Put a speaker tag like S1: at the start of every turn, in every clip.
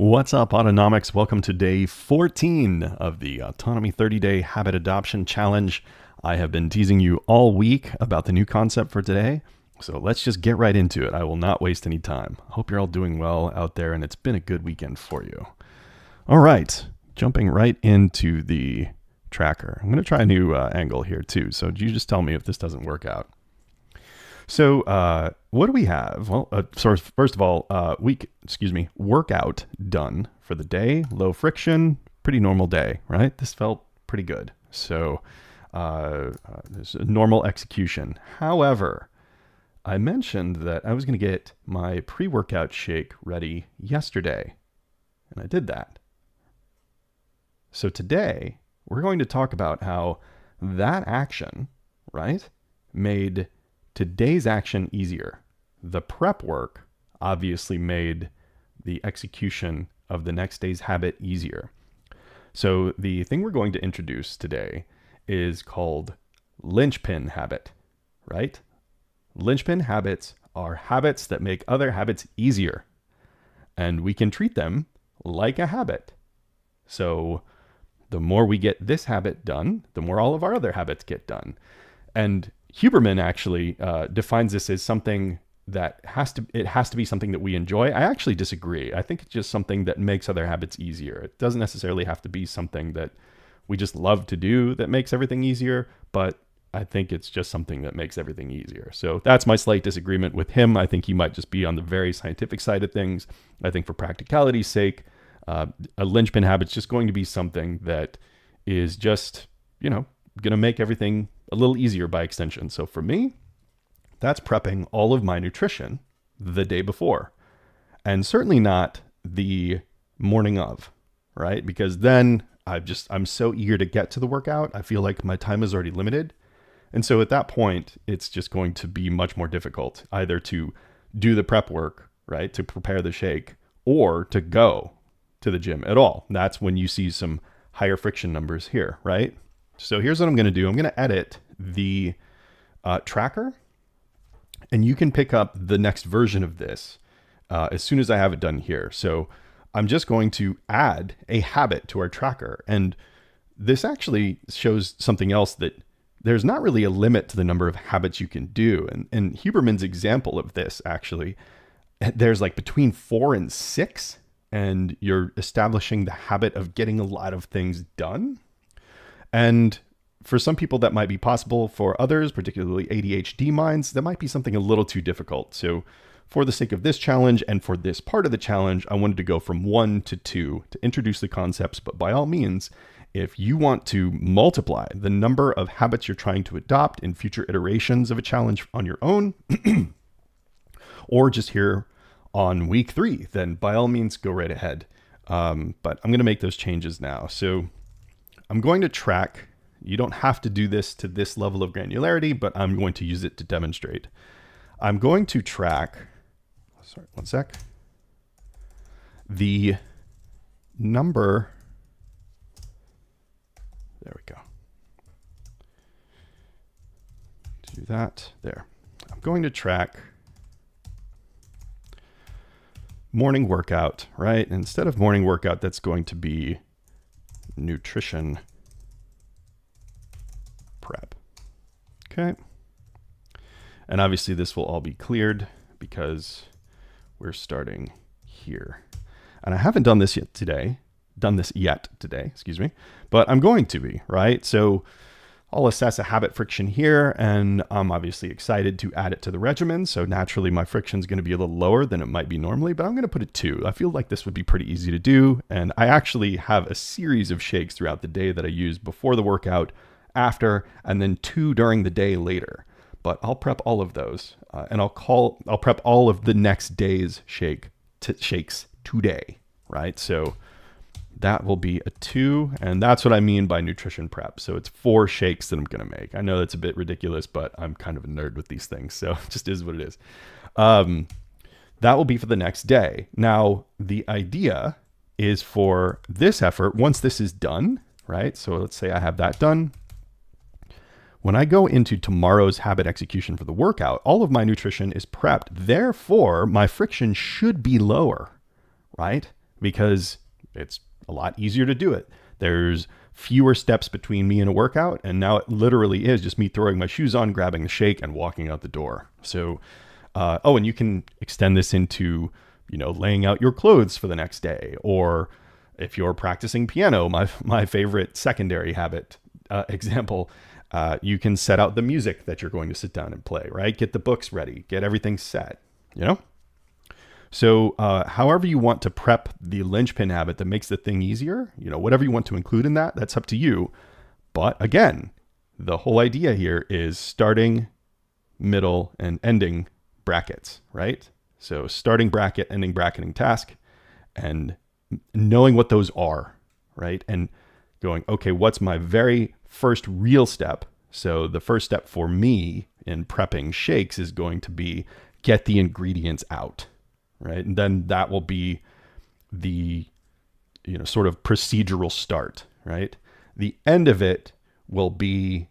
S1: What's up, Autonomics? Welcome to day 14 of the Autonomy 30-Day Habit Adoption Challenge. I have been teasing you all week about the new concept for today, so let's just get right into it. I will not waste any time. Hope you're all doing well out there, and it's been a good weekend for you. All right, jumping right into the tracker. I'm going to try a new angle here too, so you just tell me if this doesn't work out. So what do we have? Well, first of all, workout done for the day. Low friction, pretty normal day, right? This felt pretty good. So there's a normal execution. However, I mentioned that I was going to get my pre-workout shake ready yesterday, and I did that. So today, we're going to talk about how that action, right, made today's action easier. The prep work obviously made the execution of the next day's habit easier. So the thing we're going to introduce today is called linchpin habit, right? Linchpin habits are habits that make other habits easier, and we can treat them like a habit. So the more we get this habit done, the more all of our other habits get done. And Huberman actually defines this as something that has to be something that we enjoy. I actually disagree. I think it's just something that makes other habits easier. It doesn't necessarily have to be something that we just love to do that makes everything easier, but I think it's just something that makes everything easier. So that's my slight disagreement with him. I think he might just be on the very scientific side of things. I think for practicality's sake, a linchpin habit's just going to be something that is just, going to make everything a little easier by extension. So for me, that's prepping all of my nutrition the day before, and certainly not the morning of, right? Because then I'm so eager to get to the workout. I feel like my time is already limited. And so at that point, it's just going to be much more difficult either to do the prep work, right, to prepare the shake, or to go to the gym at all. That's when you see some higher friction numbers here, right? So here's what I'm going to do. I'm going to edit the tracker, and you can pick up the next version of this as soon as I have it done here. So I'm just going to add a habit to our tracker. And this actually shows something else, that there's not really a limit to the number of habits you can do. And Huberman's example of this, actually, there's like between 4 and 6, and you're establishing the habit of getting a lot of things done. And for some people that might be possible. For others, particularly ADHD minds, that might be something a little too difficult. So for the sake of this challenge and for this part of the challenge, I wanted to go from 1 to 2 to introduce the concepts. But by all means, if you want to multiply the number of habits you're trying to adopt in future iterations of a challenge on your own, or just here on week 3, then by all means, go right ahead. But I'm going to make those changes now. So I'm going to track. You don't have to do this to this level of granularity, but I'm going to use it to demonstrate. I'm going to track, the number, there we go. Do that, there. I'm going to track morning workout, right? Instead of morning workout, that's going to be nutrition prep. Okay. And obviously this will all be cleared because we're starting here. And I haven't done this yet today, but I'm going to be, right? So I'll assess a habit friction here, and I'm obviously excited to add it to the regimen. So naturally my friction is going to be a little lower than it might be normally, but I'm going to put it 2. I feel like this would be pretty easy to do. And I actually have a series of shakes throughout the day that I use before the workout, after, and then 2 during the day later. But I'll prep all of those, and I'll prep all of the next day's shakes today, right? So that will be a 2, and that's what I mean by nutrition prep. So it's 4 shakes that I'm going to make. I know that's a bit ridiculous, but I'm kind of a nerd with these things, so it just is what it is. That will be for the next day. Now, the idea is for this effort, once this is done, right? So let's say I have that done. When I go into tomorrow's habit execution for the workout, all of my nutrition is prepped. Therefore, my friction should be lower, right? because it's a lot easier to do it. There's fewer steps between me and a workout, and now it literally is just me throwing my shoes on, grabbing a shake, and walking out the door. So, and you can extend this into, laying out your clothes for the next day, or if you're practicing piano, my favorite secondary habit example, you can set out the music that you're going to sit down and play, right? Get the books ready, get everything set, So however you want to prep the linchpin habit that makes the thing easier, whatever you want to include in that, that's up to you. But again, the whole idea here is starting, middle, and ending brackets, right? So starting bracket, ending bracketing task, and knowing what those are, right? And going, okay, what's my very first real step? So the first step for me in prepping shakes is going to be get the ingredients out, right? And then that will be the, sort of procedural start, right? The end of it will be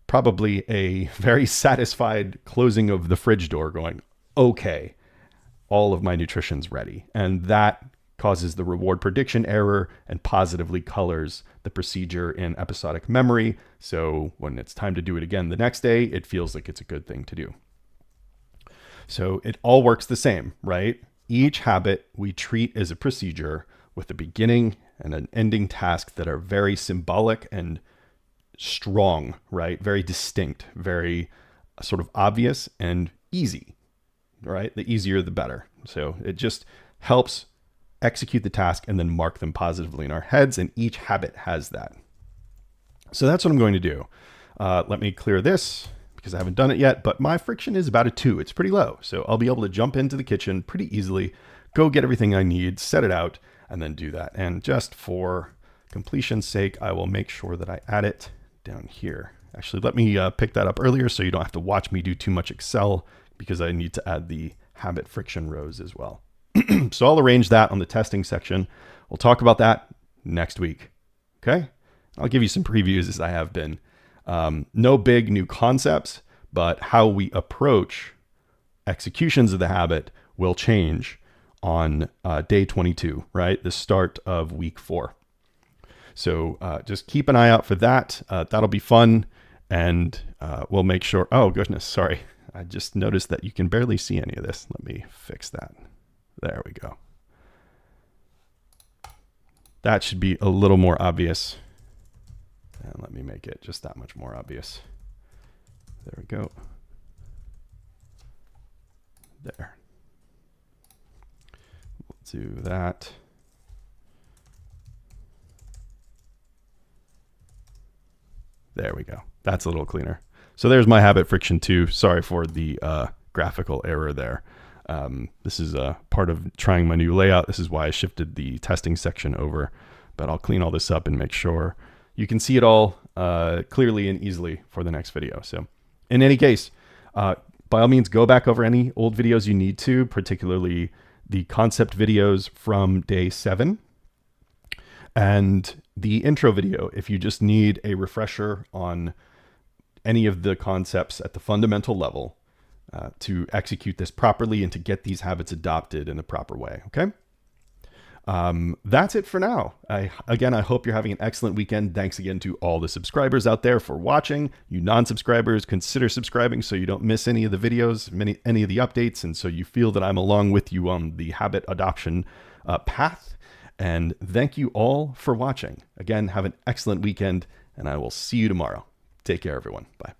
S1: probably a very satisfied closing of the fridge door going, okay, all of my nutrition's ready. And that causes the reward prediction error and positively colors the procedure in episodic memory. So when it's time to do it again the next day, it feels like it's a good thing to do. So it all works the same, right? Each habit we treat as a procedure with a beginning and an ending task that are very symbolic and strong, right? Very distinct, very sort of obvious and easy, right? The easier, the better. So it just helps execute the task and then mark them positively in our heads. And each habit has that. So that's what I'm going to do. Let me clear this because I haven't done it yet, but my friction is about a 2. It's pretty low. So I'll be able to jump into the kitchen pretty easily, go get everything I need, set it out, and then do that. And just for completion's sake, I will make sure that I add it down here. Actually, let me pick that up earlier so you don't have to watch me do too much Excel, because I need to add the habit friction rows as well. So I'll arrange that on the testing section. We'll talk about that next week. Okay. I'll give you some previews as I have been. No big new concepts, but how we approach executions of the habit will change on day 22, right? The start of week 4. So just keep an eye out for that. That'll be fun. And we'll make sure. Oh, goodness. Sorry. I just noticed that you can barely see any of this. Let me fix that. There we go. That should be a little more obvious. And let me make it just that much more obvious. There we go. There. We'll do that. There we go. That's a little cleaner. So there's my habit friction 2. Sorry for the graphical error there. This is a part of trying my new layout. This is why I shifted the testing section over, but I'll clean all this up and make sure you can see it all clearly and easily for the next video. So in any case, by all means, go back over any old videos you need to, particularly the concept videos from day 7 and the intro video if you just need a refresher on any of the concepts at the fundamental level to execute this properly and to get these habits adopted in the proper way. Okay. That's it for now. I hope you're having an excellent weekend. Thanks again to all the subscribers out there for watching. You non-subscribers, consider subscribing so you don't miss any of the videos, any of the updates, and so you feel that I'm along with you on the habit adoption path. And thank you all for watching. Again, have an excellent weekend, and I will see you tomorrow. Take care, everyone. Bye.